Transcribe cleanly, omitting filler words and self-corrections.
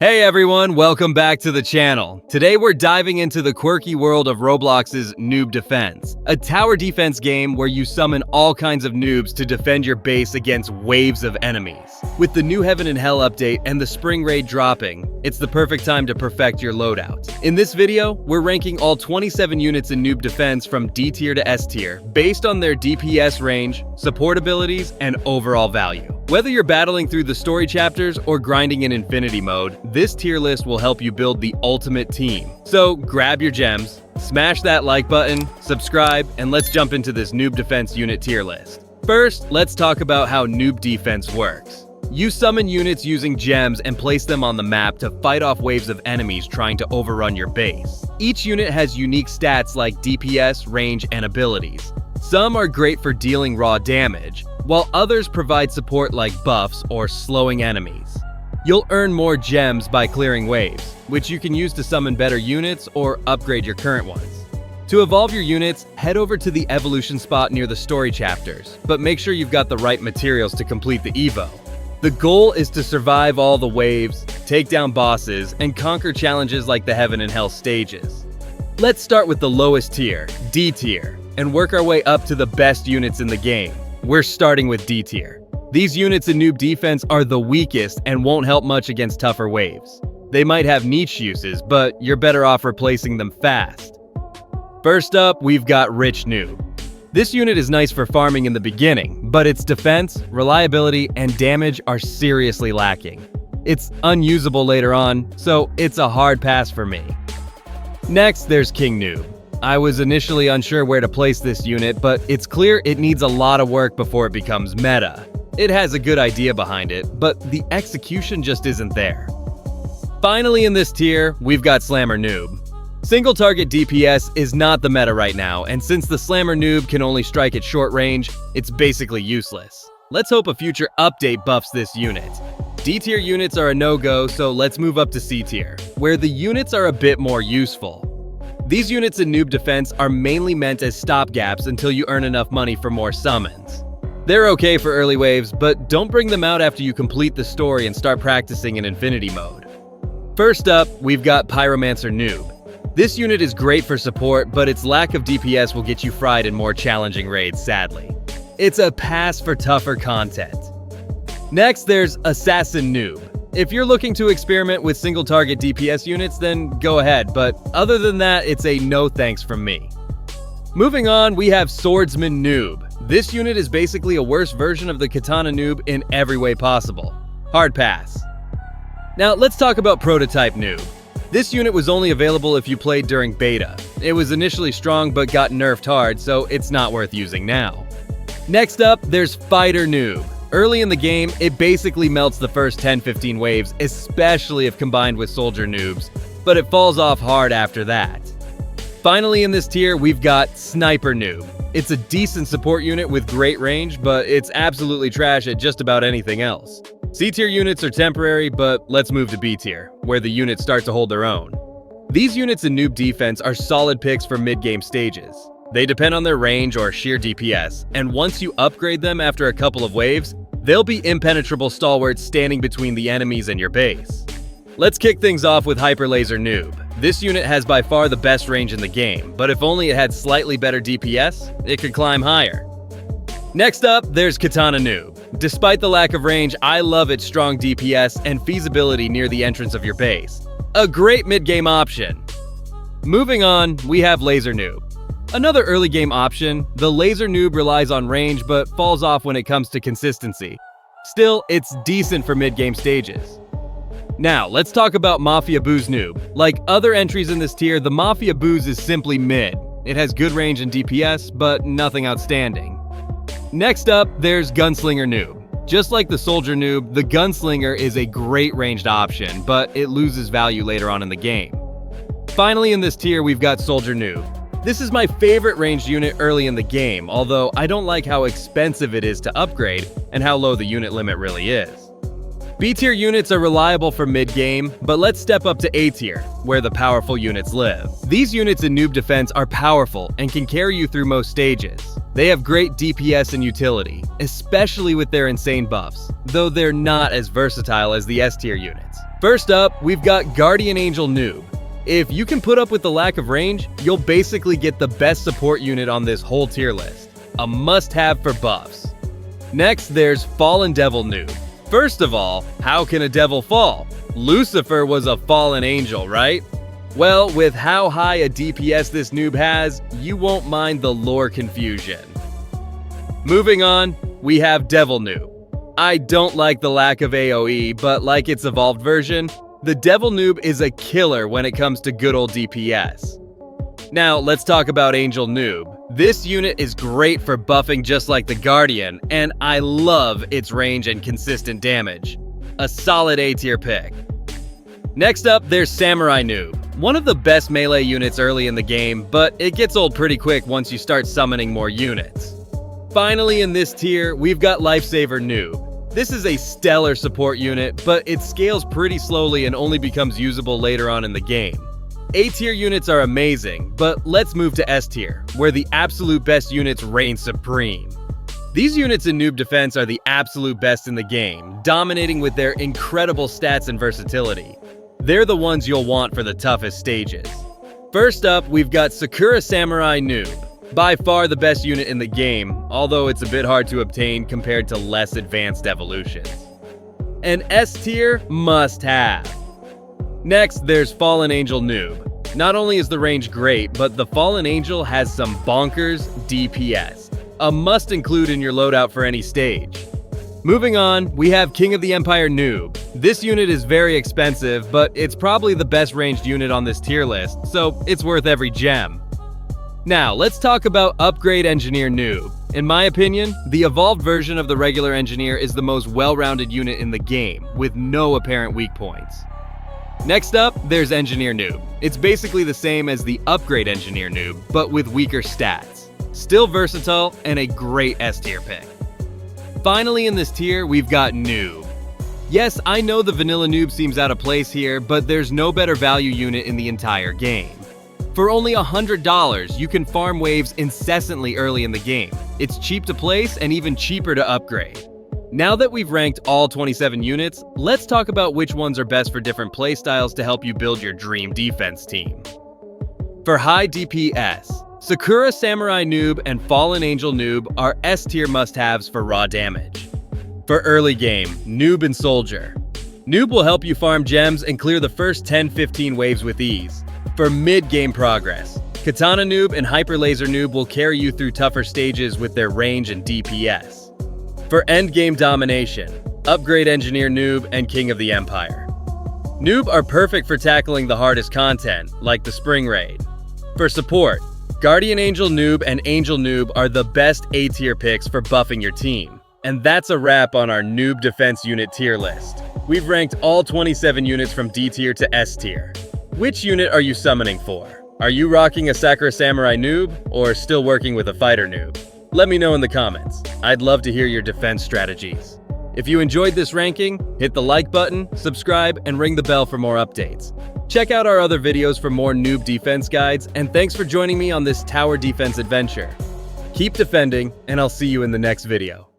Hey everyone, welcome back to the channel. Today we're diving into the quirky world of Roblox's Noob Defense, a tower defense game where you summon all kinds of noobs to defend your base against waves of enemies. With the new Heaven and Hell update and the spring raid dropping, it's the perfect time to perfect your loadout. In this video, we're ranking all 27 units in Noob Defense from D tier to S tier, based on their DPS range, support abilities, and overall value. Whether you're battling through the story chapters or grinding in Infinity mode, this tier list will help you build the ultimate team. So grab your gems, smash that like button, subscribe, and let's jump into this Noob Defense unit tier list. First, let's talk about how Noob Defense works. You summon units using gems and place them on the map to fight off waves of enemies trying to overrun your base. Each unit has unique stats like DPS, range, and abilities. Some are great for dealing raw damage, while others provide support like buffs or slowing enemies. You'll earn more gems by clearing waves, which you can use to summon better units or upgrade your current ones. To evolve your units, head over to the evolution spot near the story chapters, but make sure you've got the right materials to complete the Evo. The goal is to survive all the waves, take down bosses, and conquer challenges like the Heaven and Hell stages. Let's start with the lowest tier, D tier, and work our way up to the best units in the game. We're starting with D tier. These units in Noob Defense are the weakest and won't help much against tougher waves. They might have niche uses, but you're better off replacing them fast. First up, we've got Rich Noob. This unit is nice for farming in the beginning, but its defense, reliability, and damage are seriously lacking. It's unusable later on, so it's a hard pass for me. Next, there's King Noob. I was initially unsure where to place this unit, but it's clear it needs a lot of work before it becomes meta. It has a good idea behind it, but the execution just isn't there. Finally in this tier, we've got Slammer Noob. Single target DPS is not the meta right now, and since the Slammer Noob can only strike at short range, it's basically useless. Let's hope a future update buffs this unit. D tier units are a no-go, so let's move up to C tier, where the units are a bit more useful. These units in Noob Defense are mainly meant as stopgaps until you earn enough money for more summons. They're okay for early waves, but don't bring them out after you complete the story and start practicing in Infinity mode. First up, we've got Pyromancer Noob. This unit is great for support, but its lack of DPS will get you fried in more challenging raids, sadly. It's a pass for tougher content. Next, there's Assassin Noob. If you're looking to experiment with single target DPS units, then go ahead, but other than that, it's a no thanks from me. Moving on, we have Swordsman Noob. This unit is basically a worse version of the Katana Noob in every way possible. Hard pass. Now let's talk about Prototype Noob. This unit was only available if you played during beta. It was initially strong but got nerfed hard, so it's not worth using now. Next up, there's Fighter Noob. Early in the game, it basically melts the first 10-15 waves, especially if combined with Soldier Noobs, but it falls off hard after that. Finally in this tier, we've got Sniper Noob. It's a decent support unit with great range, but it's absolutely trash at just about anything else. C tier units are temporary, but let's move to B tier, where the units start to hold their own. These units in Noob Defense are solid picks for mid-game stages. They depend on their range or sheer DPS, and once you upgrade them after a couple of waves, they'll be impenetrable stalwarts standing between the enemies and your base. Let's kick things off with Hyper Laser Noob. This unit has by far the best range in the game, but if only it had slightly better DPS, it could climb higher. Next up, there's Katana Noob. Despite the lack of range, I love its strong DPS and feasibility near the entrance of your base. A great mid-game option. Moving on, we have Laser Noob. Another early game option, the Laser Noob relies on range but falls off when it comes to consistency. Still, it's decent for mid-game stages. Now, let's talk about Mafia Booze Noob. Like other entries in this tier, the Mafia Booze is simply mid. It has good range and DPS, but nothing outstanding. Next up, there's Gunslinger Noob. Just like the Soldier Noob, the Gunslinger is a great ranged option, but it loses value later on in the game. Finally in this tier, we've got Soldier Noob. This is my favorite ranged unit early in the game, although I don't like how expensive it is to upgrade and how low the unit limit really is. B tier units are reliable for mid-game, but let's step up to A tier, where the powerful units live. These units in Noob Defense are powerful and can carry you through most stages. They have great DPS and utility, especially with their insane buffs, though they're not as versatile as the S tier units. First up, we've got Guardian Angel Noob. If you can put up with the lack of range, you'll basically get the best support unit on this whole tier list. A must-have for buffs. Next, there's Fallen Devil Noob. First of all, how can a devil fall? Lucifer was a fallen angel, right? Well, with how high a DPS this noob has, you won't mind the lore confusion. Moving on, we have Devil Noob. I don't like the lack of AoE, but like its evolved version, the Devil Noob is a killer when it comes to good old DPS. Now, let's talk about Angel Noob. This unit is great for buffing just like the Guardian, and I love its range and consistent damage. A solid A tier pick. Next up, there's Samurai Noob. One of the best melee units early in the game, but it gets old pretty quick once you start summoning more units. Finally in this tier, we've got Lifesaver Noob. This is a stellar support unit, but it scales pretty slowly and only becomes usable later on in the game. A-tier units are amazing, but let's move to S-tier, where the absolute best units reign supreme. These units in Noob Defense are the absolute best in the game, dominating with their incredible stats and versatility. They're the ones you'll want for the toughest stages. First up, we've got Sakura Samurai Noob. By far the best unit in the game, although it's a bit hard to obtain compared to less advanced evolutions. An S-tier must-have. Next, there's Fallen Angel Noob. Not only is the range great, but the Fallen Angel has some bonkers DPS. A must-include in your loadout for any stage. Moving on, we have King of the Empire Noob. This unit is very expensive, but it's probably the best ranged unit on this tier list, so it's worth every gem. Now, let's talk about Upgrade Engineer Noob. In my opinion, the evolved version of the regular Engineer is the most well-rounded unit in the game, with no apparent weak points. Next up, there's Engineer Noob. It's basically the same as the Upgrade Engineer Noob, but with weaker stats. Still versatile and a great S-tier pick. Finally in this tier, we've got Noob. Yes, I know the vanilla Noob seems out of place here, but there's no better value unit in the entire game. For only $100, you can farm waves incessantly early in the game. It's cheap to place and even cheaper to upgrade. Now that we've ranked all 27 units, let's talk about which ones are best for different playstyles to help you build your dream defense team. For high DPS, Sakura Samurai Noob and Fallen Angel Noob are S-tier must-haves for raw damage. For early game, Noob and Soldier. Noob will help you farm gems and clear the first 10-15 waves with ease. For mid-game progress, Katana Noob and Hyper Laser Noob will carry you through tougher stages with their range and DPS. For end-game domination, Upgrade Engineer Noob and King of the Empire. Noob are perfect for tackling the hardest content, like the Spring Raid. For support, Guardian Angel Noob and Angel Noob are the best A-tier picks for buffing your team. And that's a wrap on our Noob Defense unit tier list. We've ranked all 27 units from D tier to S tier. Which unit are you summoning for? Are you rocking a Sakura Samurai Noob, or still working with a Fighter Noob? Let me know in the comments. I'd love to hear your defense strategies. If you enjoyed this ranking, hit the like button, subscribe, and ring the bell for more updates. Check out our other videos for more noob defense guides, and thanks for joining me on this tower defense adventure. Keep defending, and I'll see you in the next video.